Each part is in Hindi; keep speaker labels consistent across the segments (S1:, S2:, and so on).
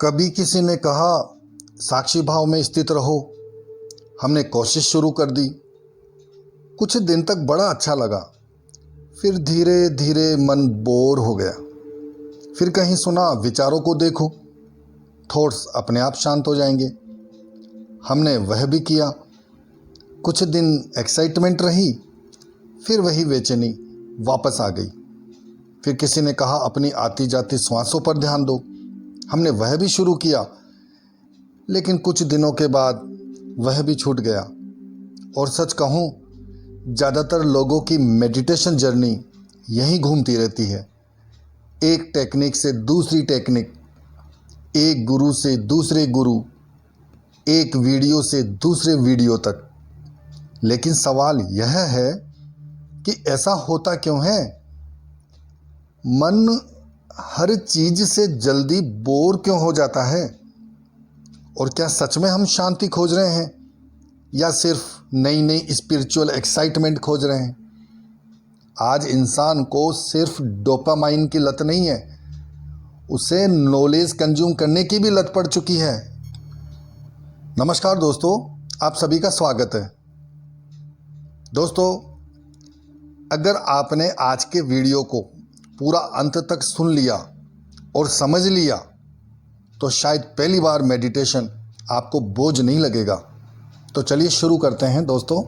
S1: कभी किसी ने कहा साक्षी भाव में स्थित रहो। हमने कोशिश शुरू कर दी। कुछ दिन तक बड़ा अच्छा लगा, फिर धीरे धीरे मन बोर हो गया। फिर कहीं सुना विचारों को देखो, थॉट्स अपने आप शांत हो जाएंगे। हमने वह भी किया। कुछ दिन एक्साइटमेंट रही, फिर वही बेचैनी वापस आ गई। फिर किसी ने कहा अपनी आती जाती श्वासों पर ध्यान दो। हमने वह भी शुरू किया, लेकिन कुछ दिनों के बाद वह भी छूट गया। और सच कहूँ, ज़्यादातर लोगों की मेडिटेशन जर्नी यहीं घूमती रहती है, एक टेक्निक से दूसरी टेक्निक, एक गुरु से दूसरे गुरु, एक वीडियो से दूसरे वीडियो तक। लेकिन सवाल यह है कि ऐसा होता क्यों है? मन हर चीज से जल्दी बोर क्यों हो जाता है? और क्या सच में हम शांति खोज रहे हैं या सिर्फ नई नई स्पिरिचुअल एक्साइटमेंट खोज रहे हैं? आज इंसान को सिर्फ डोपामाइन की लत नहीं है, उसे नॉलेज कंज्यूम करने की भी लत पड़ चुकी है। नमस्कार दोस्तों, आप सभी का स्वागत है। दोस्तों, अगर आपने आज के वीडियो को पूरा अंत तक सुन लिया और समझ लिया तो शायद पहली बार मेडिटेशन आपको बोझ नहीं लगेगा। तो चलिए शुरू करते हैं दोस्तों।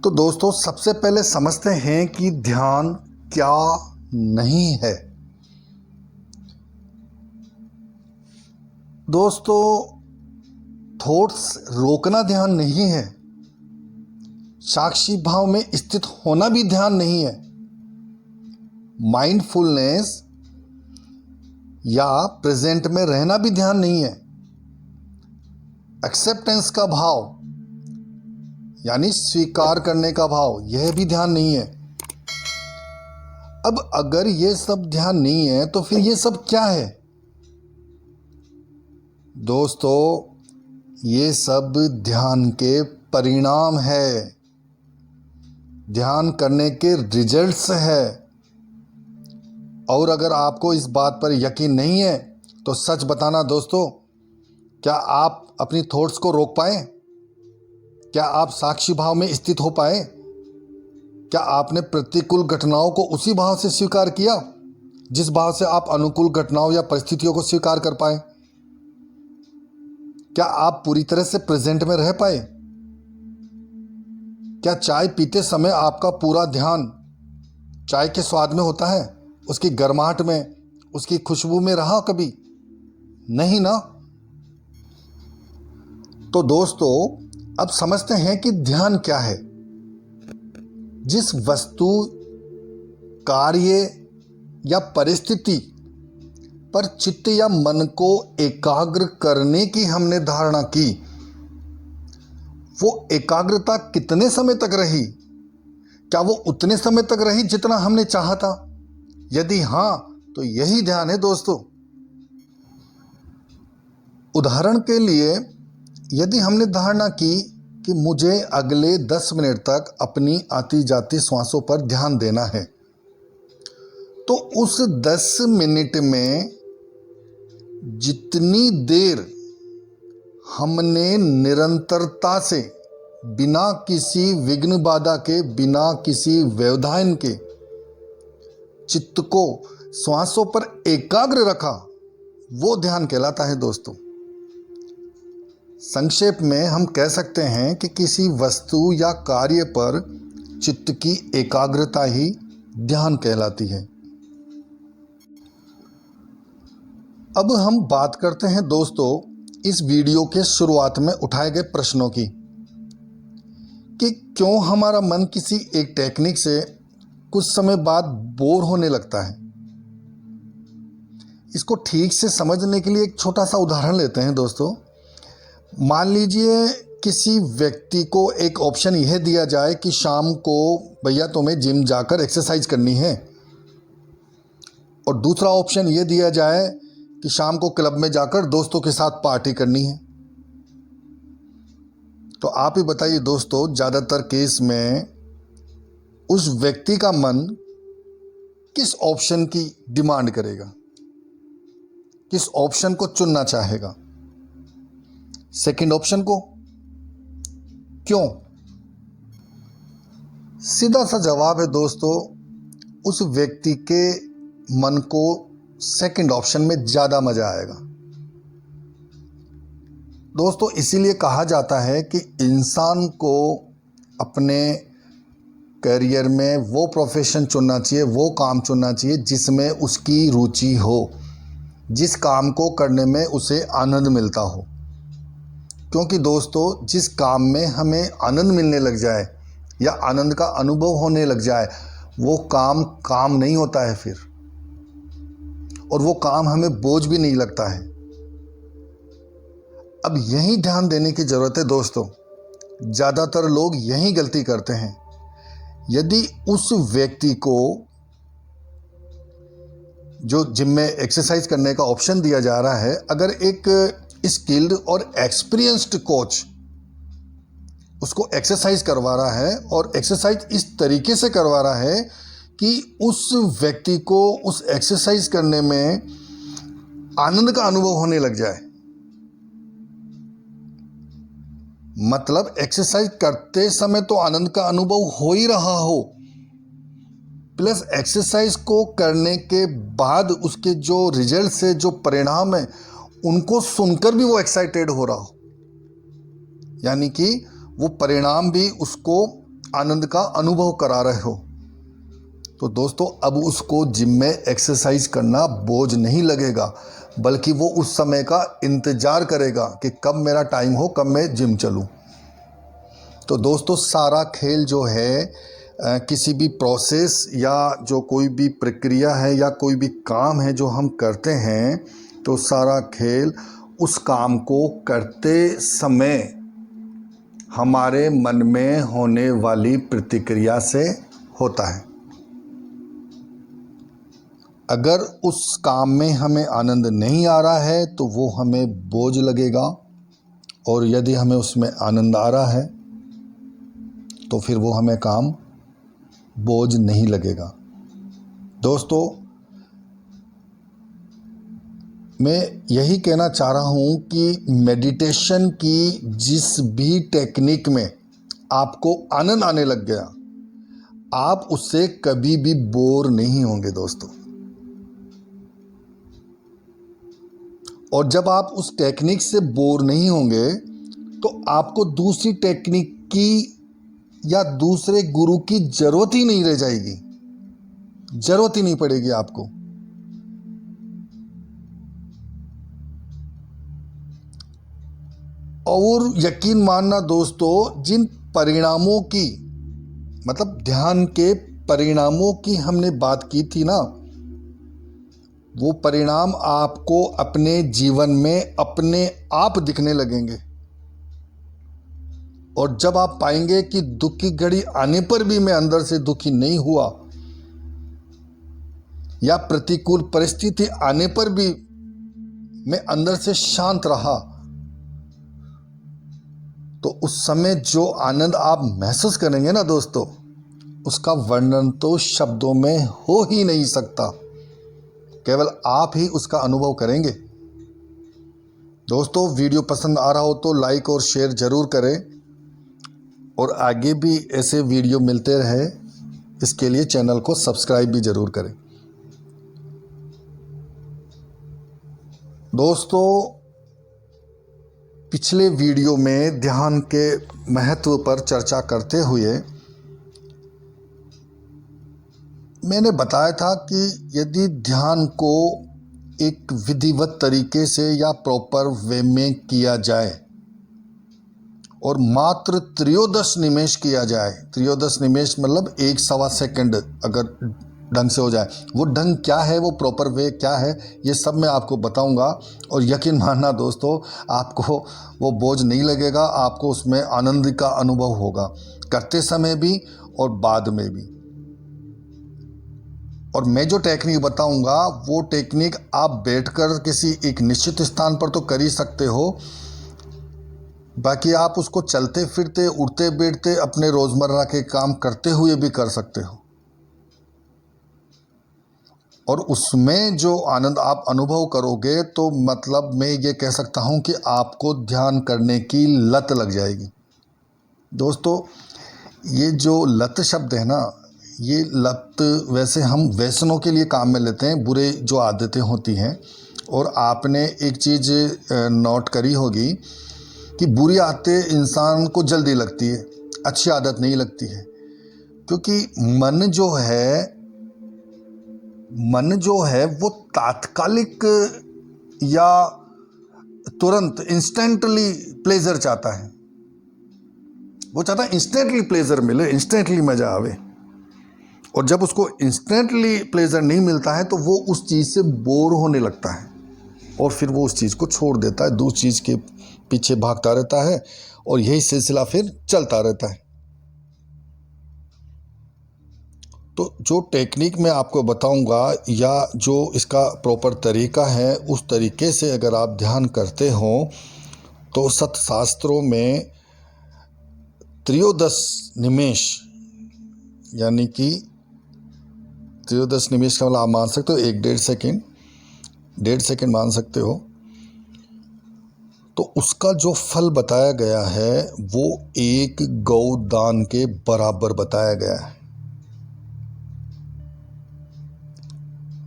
S1: तो दोस्तों, सबसे पहले समझते हैं कि ध्यान क्या नहीं है। दोस्तों, थॉट्स रोकना ध्यान नहीं है। साक्षी भाव में स्थित होना भी ध्यान नहीं है। माइंडफुलनेस या प्रेजेंट में रहना भी ध्यान नहीं है। एक्सेप्टेंस का भाव यानी स्वीकार करने का भाव, यह भी ध्यान नहीं है। अब अगर ये सब ध्यान नहीं है तो फिर ये सब क्या है? दोस्तों, ये सब ध्यान के परिणाम है, ध्यान करने के रिजल्ट्स है। और अगर आपको इस बात पर यकीन नहीं है तो सच बताना दोस्तों, क्या आप अपनी थॉट्स को रोक पाए? क्या आप साक्षी भाव में स्थित हो पाए? क्या आपने प्रतिकूल घटनाओं को उसी भाव से स्वीकार किया जिस भाव से आप अनुकूल घटनाओं या परिस्थितियों को स्वीकार कर पाए? क्या आप पूरी तरह से प्रेजेंट में रह पाए? क्या चाय पीते समय आपका पूरा ध्यान चाय के स्वाद में होता है, उसकी गर्माहट में, उसकी खुशबू में रहा कभी? नहीं ना। तो दोस्तों, अब समझते हैं कि ध्यान क्या है। जिस वस्तु, कार्य या परिस्थिति पर चित्त या मन को एकाग्र करने की हमने धारणा की, वो एकाग्रता कितने समय तक रही? क्या वो उतने समय तक रही जितना हमने चाहा था? यदि हाँ, तो यही ध्यान है दोस्तों। उदाहरण के लिए, यदि हमने धारणा की कि मुझे अगले 10 मिनट तक अपनी आती जाती श्वासों पर ध्यान देना है, तो उस 10 मिनट में जितनी देर हमने निरंतरता से, बिना किसी विघ्न बाधा के, बिना किसी व्यवधान के चित्त को श्वासों पर एकाग्र रखा, वो ध्यान कहलाता है दोस्तों। संक्षेप में हम कह सकते हैं कि किसी वस्तु या कार्य पर चित्त की एकाग्रता ही ध्यान कहलाती है। अब हम बात करते हैं दोस्तों इस वीडियो के शुरुआत में उठाए गए प्रश्नों की, कि क्यों हमारा मन किसी एक टेक्निक से कुछ समय बाद बोर होने लगता है। इसको ठीक से समझने के लिए एक छोटा सा उदाहरण लेते हैं दोस्तों। मान लीजिए किसी व्यक्ति को एक ऑप्शन यह दिया जाए कि शाम को भैया तुम्हें जिम जाकर एक्सरसाइज करनी है, और दूसरा ऑप्शन यह दिया जाए कि शाम को क्लब में जाकर दोस्तों के साथ पार्टी करनी है। तो आप ही बताइए दोस्तों, ज़्यादातर केस में उस व्यक्ति का मन किस ऑप्शन की डिमांड करेगा? किस ऑप्शन को चुनना चाहेगा? सेकंड ऑप्शन को। क्यों? सीधा सा जवाब है दोस्तों, उस व्यक्ति के मन को सेकंड ऑप्शन में ज़्यादा मज़ा आएगा। दोस्तों इसीलिए कहा जाता है कि इंसान को अपने करियर में वो प्रोफेशन चुनना चाहिए, वो काम चुनना चाहिए जिसमें उसकी रुचि हो, जिस काम को करने में उसे आनंद मिलता हो। क्योंकि दोस्तों जिस काम में हमें आनंद मिलने लग जाए या आनंद का अनुभव होने लग जाए, वो काम नहीं होता है फिर, और वो काम हमें बोझ भी नहीं लगता है। अब यही ध्यान देने की ज़रूरत है दोस्तों। ज़्यादातर लोग यही गलती करते हैं। यदि उस व्यक्ति को जो जिम में एक्सरसाइज करने का ऑप्शन दिया जा रहा है, अगर एक स्किल्ड और एक्सपीरियंस्ड कोच उसको एक्सरसाइज करवा रहा है और एक्सरसाइज इस तरीके से करवा रहा है कि उस व्यक्ति को उस एक्सरसाइज करने में आनंद का अनुभव होने लग जाए, मतलब एक्सरसाइज करते समय तो आनंद का अनुभव हो ही रहा हो, प्लस एक्सरसाइज को करने के बाद उसके जो रिजल्ट से जो परिणाम है उनको सुनकर भी वो एक्साइटेड हो रहा हो, यानी कि वो परिणाम भी उसको आनंद का अनुभव करा रहे हो। तो दोस्तों अब उसको जिम में एक्सरसाइज करना बोझ नहीं लगेगा, बल्कि वो उस समय का इंतज़ार करेगा कि कब मेरा टाइम हो, कब मैं जिम चलूँ। तो दोस्तों सारा खेल जो है किसी भी प्रोसेस या जो कोई भी प्रक्रिया है या कोई भी काम है जो हम करते हैं, तो सारा खेल उस काम को करते समय हमारे मन में होने वाली प्रतिक्रिया से होता है। अगर उस काम में हमें आनंद नहीं आ रहा है तो वो हमें बोझ लगेगा, और यदि हमें उसमें आनंद आ रहा है तो फिर वो हमें काम बोझ नहीं लगेगा। दोस्तों मैं यही कहना चाह रहा हूँ कि मेडिटेशन की जिस भी टेक्निक में आपको आनंद आने लग गया, आप उससे कभी भी बोर नहीं होंगे दोस्तों। और जब आप उस टेक्निक से बोर नहीं होंगे तो आपको दूसरी टेक्निक की या दूसरे गुरु की जरूरत ही नहीं रह जाएगी, जरूरत ही नहीं पड़ेगी आपको। और यकीन मानना दोस्तों, जिन परिणामों की, मतलब ध्यान के परिणामों की हमने बात की थी ना, वो परिणाम आपको अपने जीवन में अपने आप दिखने लगेंगे। और जब आप पाएंगे कि दुख की घड़ी आने पर भी मैं अंदर से दुखी नहीं हुआ, या प्रतिकूल परिस्थिति आने पर भी मैं अंदर से शांत रहा, तो उस समय जो आनंद आप महसूस करेंगे ना दोस्तों, उसका वर्णन तो शब्दों में हो ही नहीं सकता, केवल आप ही उसका अनुभव करेंगे। दोस्तों वीडियो पसंद आ रहा हो तो लाइक और शेयर ज़रूर करें, और आगे भी ऐसे वीडियो मिलते रहे इसके लिए चैनल को सब्सक्राइब भी ज़रूर करें। दोस्तों पिछले वीडियो में ध्यान के महत्व पर चर्चा करते हुए मैंने बताया था कि यदि ध्यान को एक विधिवत तरीके से या प्रॉपर वे में किया जाए और मात्र 13 निमेष किया जाए, 13 निमेष मतलब 1-1.25 सेकंड अगर ढंग से हो जाए, वो ढंग क्या है, वो प्रॉपर वे क्या है, ये सब मैं आपको बताऊंगा। और यकीन मानना दोस्तों, आपको वो बोझ नहीं लगेगा, आपको उसमें आनंद का अनुभव होगा, करते समय भी और बाद में भी। और मैं जो टेक्निक बताऊंगा वो टेक्निक आप बैठकर किसी एक निश्चित स्थान पर तो कर ही सकते हो, बाकी आप उसको चलते फिरते, उठते बैठते, अपने रोज़मर्रा के काम करते हुए भी कर सकते हो। और उसमें जो आनंद आप अनुभव करोगे तो मतलब मैं ये कह सकता हूँ कि आपको ध्यान करने की लत लग जाएगी। दोस्तों, ये जो लत शब्द है ना, ये लत वैसे हम व्यसनों के लिए काम में लेते हैं, बुरे जो आदतें होती हैं। और आपने एक चीज़ नोट करी होगी कि बुरी आदतें इंसान को जल्दी लगती है, अच्छी आदत नहीं लगती है। क्योंकि मन जो है वो तात्कालिक या तुरंत इंस्टेंटली प्लेजर चाहता है। वो चाहता है इंस्टेंटली प्लेजर मिले, इंस्टेंटली मजा आवे। और जब उसको इंस्टेंटली प्लेजर नहीं मिलता है तो वो उस चीज़ से बोर होने लगता है और फिर वो उस चीज़ को छोड़ देता है, दूसरी चीज़ के पीछे भागता रहता है और यही सिलसिला फिर चलता रहता है। तो जो टेक्निक मैं आपको बताऊंगा या जो इसका प्रॉपर तरीका है, उस तरीके से अगर आप ध्यान करते हो तो सतशास्त्रों में त्रयोदश निमेष, यानी कि त्रयोदश निमेष का मतलब आप मान सकते हो 1-1.5 सेकेंड मान सकते हो। तो उसका जो फल बताया गया है वो एक गौदान के बराबर बताया गया है।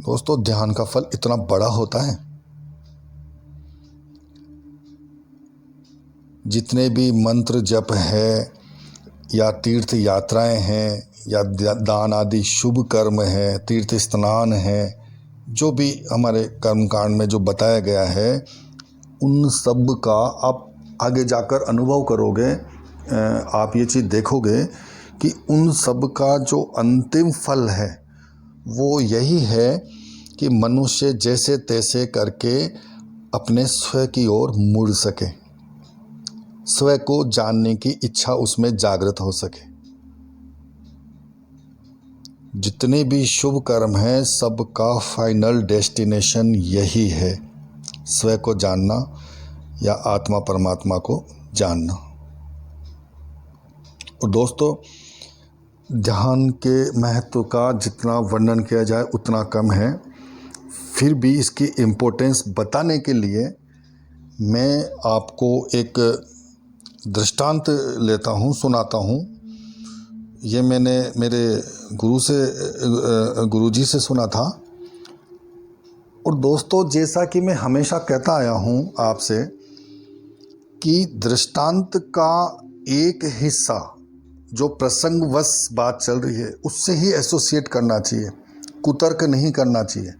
S1: दोस्तों, ध्यान का फल इतना बड़ा होता है। जितने भी मंत्र जप है या तीर्थ यात्राएं हैं या दान आदि शुभ कर्म है, तीर्थ स्नान है, जो भी हमारे कर्मकांड में जो बताया गया है, उन सब का आप आगे जाकर अनुभव करोगे। आप ये चीज़ देखोगे कि उन सब का जो अंतिम फल है वो यही है कि मनुष्य जैसे तैसे करके अपने स्व की ओर मुड़ सके, स्व को जानने की इच्छा उसमें जागृत हो सके। जितने भी शुभ कर्म हैं सबका फाइनल डेस्टिनेशन यही है, स्व को जानना या आत्मा परमात्मा को जानना। और दोस्तों, ध्यान के महत्व का जितना वर्णन किया जाए उतना कम है। फिर भी इसकी इम्पोर्टेंस बताने के लिए मैं आपको एक दृष्टांत लेता हूँ, सुनाता हूँ। ये मैंने मेरे गुरुजी से सुना था। और दोस्तों, जैसा कि मैं हमेशा कहता आया हूँ आपसे कि दृष्टांत का एक हिस्सा जो प्रसंगवश बात चल रही है उससे ही एसोसिएट करना चाहिए, कुतर्क नहीं करना चाहिए।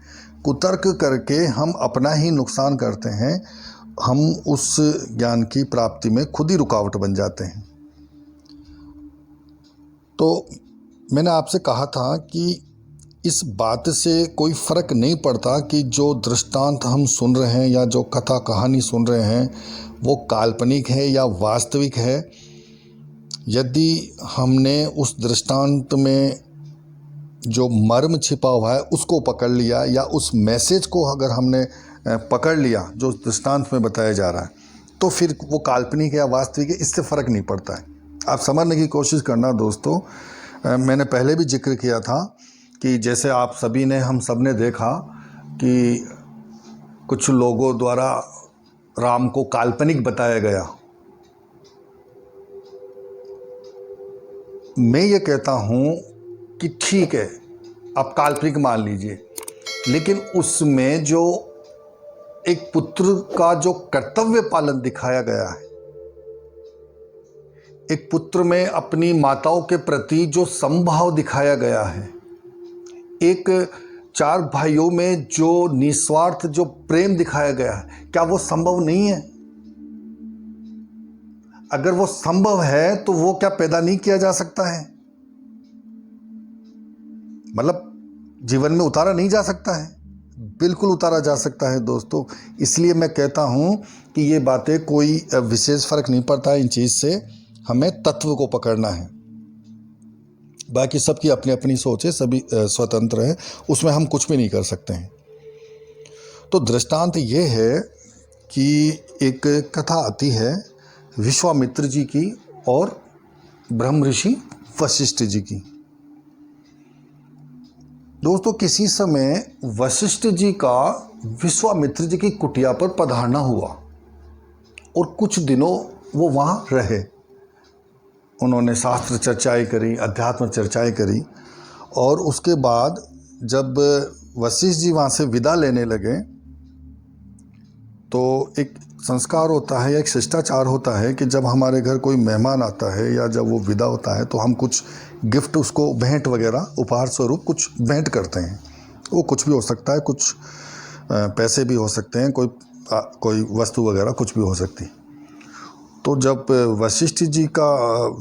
S1: कुतर्क करके हम अपना ही नुकसान करते हैं, हम उस ज्ञान की प्राप्ति में खुद ही रुकावट बन जाते हैं। तो मैंने आपसे कहा था कि इस बात से कोई फ़र्क नहीं पड़ता कि जो दृष्टांत हम सुन रहे हैं या जो कथा कहानी सुन रहे हैं वो काल्पनिक है या वास्तविक है। यदि हमने उस दृष्टांत में जो मर्म छिपा हुआ है उसको पकड़ लिया या उस मैसेज को अगर हमने पकड़ लिया जो दृष्टांत में बताया जा रहा है, तो फिर वो काल्पनिक है या वास्तविक है इससे फ़र्क नहीं पड़ता है। आप समझने की कोशिश करना दोस्तों। मैंने पहले भी जिक्र किया था कि जैसे आप सभी ने, हम सब ने देखा कि कुछ लोगों द्वारा राम को काल्पनिक बताया गया। मैं ये कहता हूँ कि ठीक है, आप काल्पनिक मान लीजिए, लेकिन उसमें जो एक पुत्र का जो कर्तव्य पालन दिखाया गया है, एक पुत्र में अपनी माताओं के प्रति जो समभाव दिखाया गया है, एक 4 भाइयों में जो निस्वार्थ जो प्रेम दिखाया गया है, क्या वो संभव नहीं है? अगर वो संभव है तो वो क्या पैदा नहीं किया जा सकता है? मतलब जीवन में उतारा नहीं जा सकता है? बिल्कुल उतारा जा सकता है दोस्तों। इसलिए मैं कहता हूं कि ये बातें कोई विशेष फर्क नहीं पड़ता है इन चीज़ से, हमें तत्व को पकड़ना है। बाकी सबकी अपनी अपनी सोच है, सभी स्वतंत्र हैं, उसमें हम कुछ भी नहीं कर सकते हैं। तो दृष्टांत ये है कि एक कथा आती है विश्वामित्र जी की और ब्रह्म ऋषि वशिष्ठ जी की। दोस्तों, किसी समय वशिष्ठ जी का विश्वामित्र जी की कुटिया पर पधारना हुआ और कुछ दिनों वो वहाँ रहे। उन्होंने शास्त्र चर्चाएं करी, अध्यात्म चर्चाएं करी, और उसके बाद जब वशिष्ठ जी वहाँ से विदा लेने लगे तो एक संस्कार होता है या एक शिष्टाचार होता है कि जब हमारे घर कोई मेहमान आता है या जब वो विदा होता है तो हम कुछ गिफ्ट उसको भेंट वगैरह उपहार स्वरूप कुछ भेंट करते हैं। वो कुछ भी हो सकता है, कुछ पैसे भी हो सकते हैं, कोई वस्तु वगैरह कुछ भी हो सकती। तो जब वशिष्ठ जी का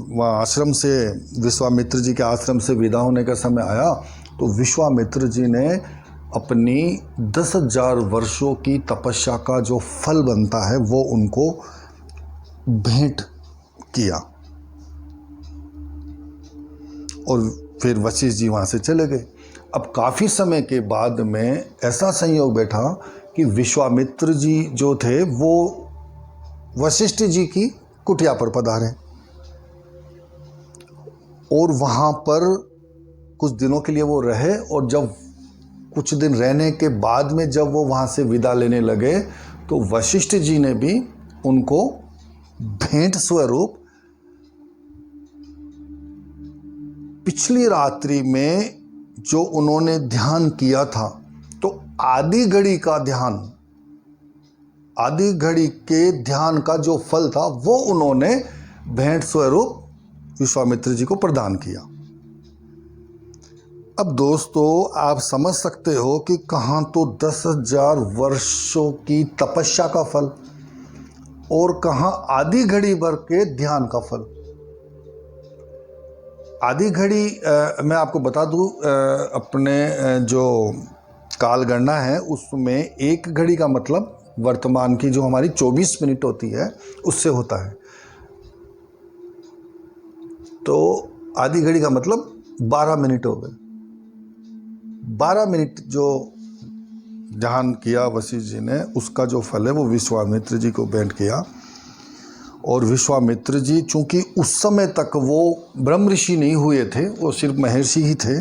S1: वहाँ आश्रम से, विश्वामित्र जी के आश्रम से विदा होने का समय आया तो विश्वामित्र जी ने अपनी 10,000 वर्षों की तपस्या का जो फल बनता है वो उनको भेंट किया और फिर वशिष्ठ जी वहाँ से चले गए। अब काफ़ी समय के बाद में ऐसा संयोग बैठा कि विश्वामित्र जी जो थे वो वशिष्ठ जी की कुटिया पर पधारे और वहाँ पर कुछ दिनों के लिए वो रहे। और जब कुछ दिन रहने के बाद में जब वो वहाँ से विदा लेने लगे तो वशिष्ठ जी ने भी उनको भेंट स्वरूप पिछली रात्रि में जो उन्होंने ध्यान किया था, तो आधी घड़ी का ध्यान, आधी घड़ी के ध्यान का जो फल था वो उन्होंने भेंट स्वरूप विश्वामित्र जी को प्रदान किया। अब दोस्तों, आप समझ सकते हो कि कहाँ तो 10,000 वर्षों की तपस्या का फल और कहाँ आधी घड़ी भर के ध्यान का फल। आधी घड़ी मैं आपको बता दूं, अपने जो काल गणना है उसमें एक घड़ी का मतलब वर्तमान की जो हमारी 24 मिनट होती है उससे होता है। तो आधी घड़ी का मतलब 12 मिनट हो गए। 12 मिनट जो ध्यान किया वशिष्ठ जी ने, उसका जो फल है वो विश्वामित्र जी को भेंट किया। और विश्वामित्र जी चूँकि उस समय तक वो ब्रह्म ऋषि नहीं हुए थे, वो सिर्फ महर्षि ही थे,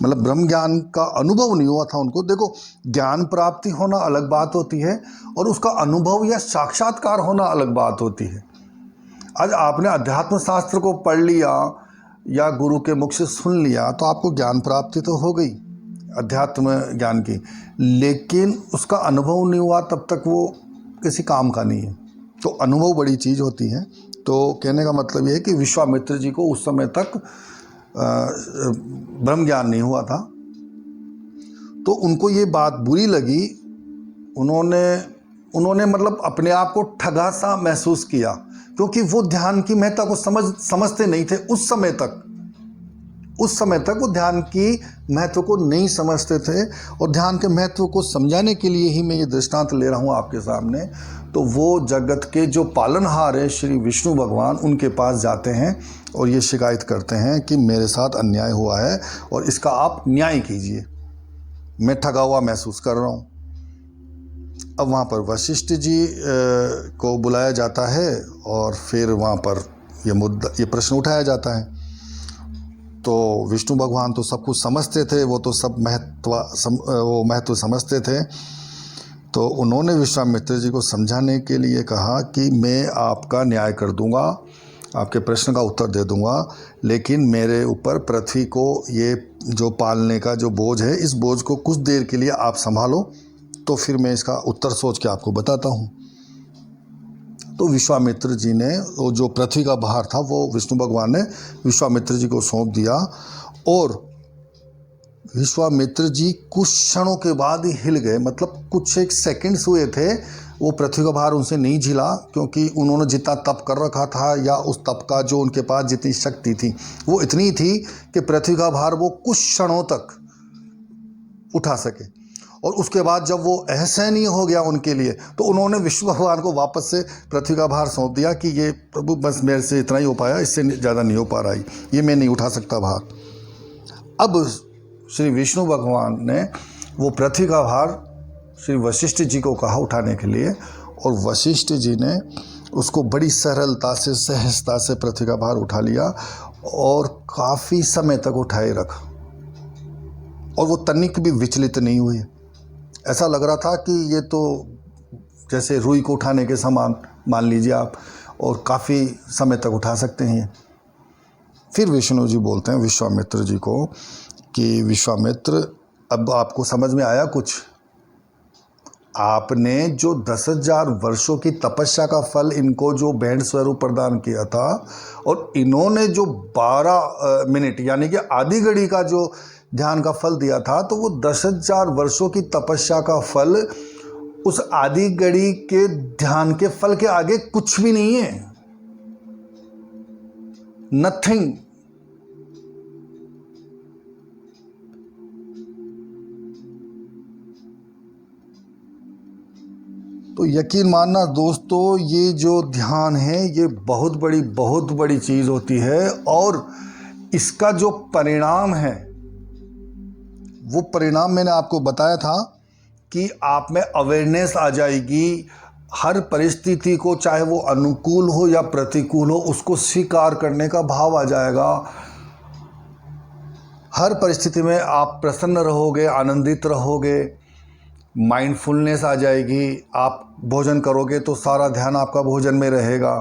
S1: मतलब ब्रह्म ज्ञान का अनुभव नहीं हुआ था उनको। देखो, ज्ञान प्राप्ति होना अलग बात होती है और उसका अनुभव या साक्षात्कार होना अलग बात होती है। आज आपने अध्यात्म शास्त्र को पढ़ लिया या गुरु के मुख से सुन लिया तो आपको ज्ञान प्राप्ति तो हो गई अध्यात्म ज्ञान की, लेकिन उसका अनुभव नहीं हुआ तब तक वो किसी काम का नहीं है। तो अनुभव बड़ी चीज़ होती है। तो कहने का मतलब ये है कि विश्वामित्र जी को उस समय तक ब्रह्म ज्ञान नहीं हुआ था, तो उनको ये बात बुरी लगी। उन्होंने मतलब अपने आप को ठगा सा महसूस किया, क्योंकि वो ध्यान की महत्ता को समझते नहीं थे उस समय तक। उस समय तक वो ध्यान की महत्व को नहीं समझते थे, और ध्यान के महत्व को समझाने के लिए ही मैं ये दृष्टांत ले रहा हूँ आपके सामने। तो वो जगत के जो पालनहार है श्री विष्णु भगवान, उनके पास जाते हैं और ये शिकायत करते हैं कि मेरे साथ अन्याय हुआ है और इसका आप न्याय कीजिए, मैं ठगा हुआ महसूस कर रहा हूँ। अब वहाँ पर वशिष्ठ जी को बुलाया जाता है और फिर वहाँ पर ये प्रश्न उठाया जाता है। तो विष्णु भगवान तो सब कुछ समझते थे, वो तो सब महत्व समझते थे। तो उन्होंने विश्वामित्र जी को समझाने के लिए कहा कि मैं आपका न्याय कर दूंगा, आपके प्रश्न का उत्तर दे दूंगा, लेकिन मेरे ऊपर पृथ्वी को ये जो पालने का जो बोझ है, इस बोझ को कुछ देर के लिए आप संभालो, तो फिर मैं इसका उत्तर सोच के आपको बताता हूँ। तो विश्वामित्र जी ने वो जो पृथ्वी का भार था वो विष्णु भगवान ने विश्वामित्र जी को सौंप दिया, और विश्वामित्र जी कुछ क्षणों के बाद ही हिल गए। मतलब कुछ एक सेकंड्स हुए थे, वो पृथ्वी का भार उनसे नहीं झिला, क्योंकि उन्होंने जितना तप कर रखा था या उस तप का जो उनके पास जितनी शक्ति थी वो इतनी थी कि पृथ्वी का भार वो कुछ क्षणों तक उठा सके। और उसके बाद जब वो असहनीय हो गया उनके लिए, तो उन्होंने विष्णु भगवान को वापस से पृथ्वी का भार सौंप दिया कि ये प्रभु बस मेरे से इतना ही हो पाया, इससे ज़्यादा नहीं हो पा रहा है, ये मैं नहीं उठा सकता भार। अब श्री विष्णु भगवान ने वो पृथ्वी का भार श्री वशिष्ठ जी को कहा उठाने के लिए, और वशिष्ठ जी ने उसको बड़ी सरलता से, सहजता से पृथ्वी का भार उठा लिया और काफ़ी समय तक उठाए रखा। और वो तनिक भी विचलित नहीं हुए। ऐसा लग रहा था कि ये तो जैसे रुई को उठाने के समान मान लीजिए आप, और काफ़ी समय तक उठा सकते हैं। फिर विष्णु जी बोलते हैं विश्वामित्र जी को कि विश्वामित्र, अब आपको समझ में आया कुछ? आपने जो 10,000 वर्षों की तपस्या का फल इनको जो बैंड स्वरूप प्रदान किया था, और इन्होंने जो 12 मिनट यानी कि आधी घड़ी का जो ध्यान का फल दिया था, तो वो 10,000 वर्षों की तपस्या का फल उस आधी घड़ी के ध्यान के फल के आगे कुछ भी नहीं है, नथिंग। तो यकीन मानना दोस्तों, ये जो ध्यान है ये बहुत बड़ी चीज़ होती है, और इसका जो परिणाम है वो परिणाम मैंने आपको बताया था कि आप में अवेयरनेस आ जाएगी। हर परिस्थिति को, चाहे वो अनुकूल हो या प्रतिकूल हो, उसको स्वीकार करने का भाव आ जाएगा। हर परिस्थिति में आप प्रसन्न रहोगे, आनंदित रहोगे, माइंडफुलनेस आ जाएगी। आप भोजन करोगे तो सारा ध्यान आपका भोजन में रहेगा।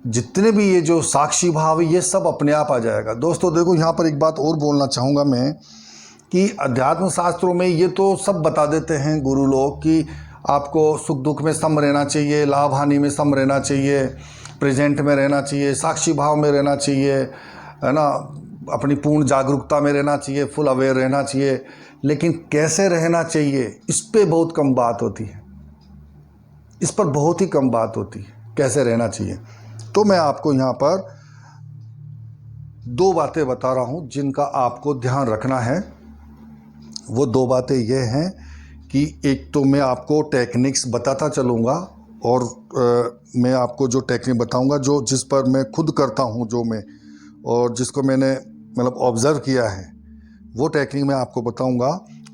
S1: जितने भी ये जो साक्षी भाव है ये सब अपने आप आ जाएगा। दोस्तों देखो, यहाँ पर एक बात और बोलना चाहूँगा मैं कि अध्यात्म शास्त्रों में ये तो सब बता देते हैं गुरु लोग कि आपको सुख दुख में सम रहना चाहिए, लाभ हानि में सम रहना चाहिए, प्रेजेंट में रहना चाहिए, साक्षी भाव में रहना चाहिए, है ना, अपनी पूर्ण जागरूकता में रहना चाहिए, फुल अवेयर रहना चाहिए। लेकिन कैसे रहना चाहिए इस पे बहुत कम बात होती है, इस पर बहुत ही कम बात होती है, कैसे रहना चाहिए। तो मैं आपको यहाँ पर 2 बातें बता रहा हूँ जिनका आपको ध्यान रखना है। वो 2 बातें ये हैं कि एक तो मैं आपको टेक्निक्स बताता चलूँगा, और मैं आपको जो टेक्निक बताऊँगा जो जिस पर मैं खुद करता हूँ, जो मैं और जिसको मैंने मतलब ऑब्ज़र्व किया है, वो टेक्निक मैं आपको बताऊँगा।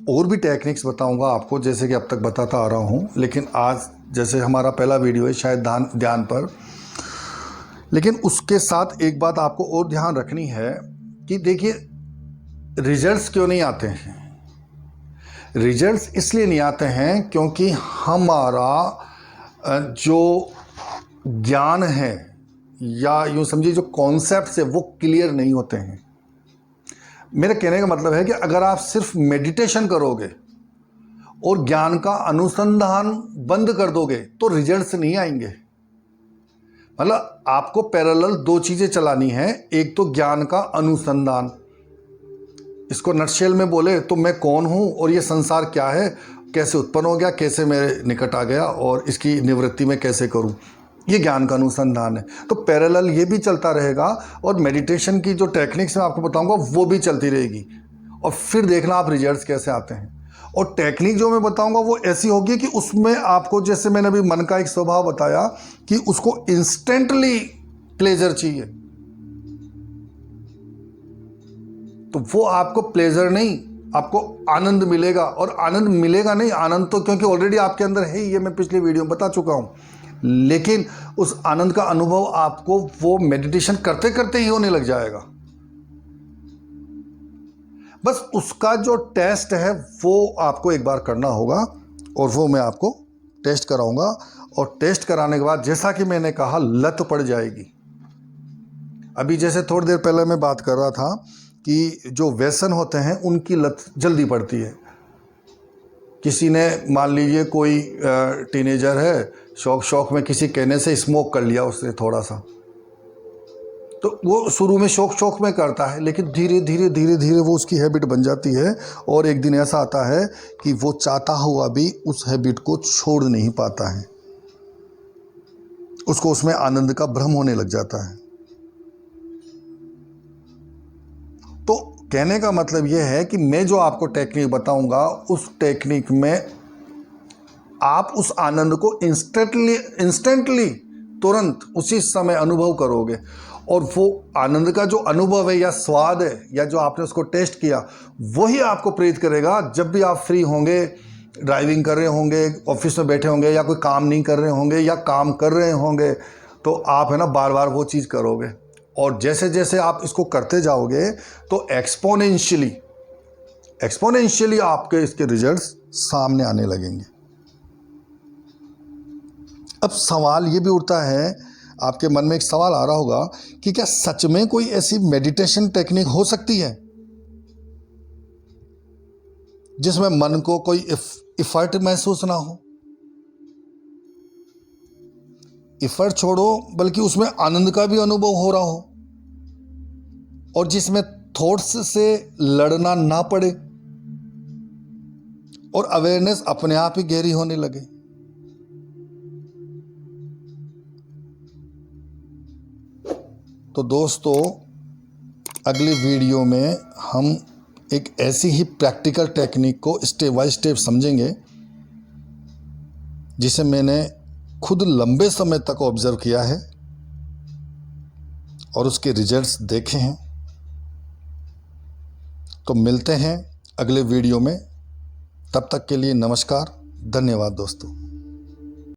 S1: और भी टेक्निक्स बताऊँगा आपको, जैसे कि अब तक बताता आ रहा हूँ, लेकिन आज जैसे हमारा पहला वीडियो है शायद ध्यान पर। लेकिन उसके साथ एक बात आपको और ध्यान रखनी है कि देखिए, रिजल्ट्स क्यों नहीं आते हैं? रिजल्ट्स इसलिए नहीं आते हैं क्योंकि हमारा जो ज्ञान है, या यूँ समझिए जो कॉन्सेप्ट्स है, वो क्लियर नहीं होते हैं। मेरे कहने का मतलब है कि अगर आप सिर्फ मेडिटेशन करोगे और ज्ञान का अनुसंधान बंद कर दोगे तो रिजल्ट्स नहीं आएंगे। मतलब आपको पैरेलल 2 चीज़ें चलानी है। एक तो ज्ञान का अनुसंधान, इसको नटशेल में बोले तो मैं कौन हूँ और ये संसार क्या है, कैसे उत्पन्न हो गया, कैसे मेरे निकट आ गया, और इसकी निवृत्ति में कैसे करूँ, ये ज्ञान का अनुसंधान है। तो पैरेलल ये भी चलता रहेगा, और मेडिटेशन की जो टेक्निक्स मैं आपको बताऊंगा वो भी चलती रहेगी, और फिर देखना आप रिजल्ट्स कैसे आते हैं। और टेक्निक जो मैं बताऊंगा वो ऐसी होगी कि उसमें आपको, जैसे मैंने अभी मन का एक स्वभाव बताया कि उसको इंस्टेंटली प्लेजर चाहिए, तो वो आपको प्लेजर नहीं, आपको आनंद मिलेगा। और आनंद मिलेगा नहीं, आनंद तो क्योंकि ऑलरेडी आपके अंदर है, ये मैं पिछले वीडियो में बता चुका हूँ। लेकिन उस आनंद का अनुभव आपको वो मेडिटेशन करते करते ही होने लग जाएगा। बस उसका जो टेस्ट है वो आपको एक बार करना होगा, और वो मैं आपको टेस्ट कराऊंगा। और टेस्ट कराने के बाद, जैसा कि मैंने कहा, लत पड़ जाएगी। अभी जैसे थोड़ी देर पहले मैं बात कर रहा था कि जो व्यसन होते हैं उनकी लत जल्दी पड़ती है। किसी ने, मान लीजिए कोई टीनेजर है, शौक में किसी कहने से स्मोक कर लिया उसने थोड़ा सा, तो वो शुरू में शौक में करता है, लेकिन धीरे धीरे वो उसकी हैबिट बन जाती है। और एक दिन ऐसा आता है कि वो चाहता हुआ भी उस हैबिट को छोड़ नहीं पाता है, उसको उसमें आनंद का भ्रम होने लग जाता है। तो कहने का मतलब यह है कि मैं जो आपको टेक्निक बताऊंगा, उस टेक्निक में आप उस आनंद को इंस्टेंटली तुरंत उसी समय अनुभव करोगे। और वो आनंद का जो अनुभव है या स्वाद है, या जो आपने उसको टेस्ट किया, वही आपको प्रेरित करेगा जब भी आप फ्री होंगे, ड्राइविंग कर रहे होंगे, ऑफिस में बैठे होंगे, या कोई काम नहीं कर रहे होंगे, या काम कर रहे होंगे, तो आप है ना बार बार वो चीज़ करोगे। और जैसे जैसे आप इसको करते जाओगे तो एक्सपोनेंशियली एक्सपोनेंशियली आपके इसके रिजल्ट्स सामने आने लगेंगे। अब सवाल ये भी उठता है, आपके मन में एक सवाल आ रहा होगा कि क्या सच में कोई ऐसी मेडिटेशन टेक्निक हो सकती है जिसमें मन को कोई इफर्ट महसूस ना हो? इफर्ट छोड़ो, बल्कि उसमें आनंद का भी अनुभव हो रहा हो, और जिसमें थॉट्स से लड़ना ना पड़े और अवेयरनेस अपने आप ही गहरी होने लगे। तो दोस्तों, अगली वीडियो में हम एक ऐसी ही प्रैक्टिकल टेक्निक को स्टेप बाय स्टेप समझेंगे जिसे मैंने खुद लंबे समय तक ऑब्जर्व किया है और उसके रिजल्ट्स देखे हैं। तो मिलते हैं अगले वीडियो में, तब तक के लिए नमस्कार, धन्यवाद दोस्तों।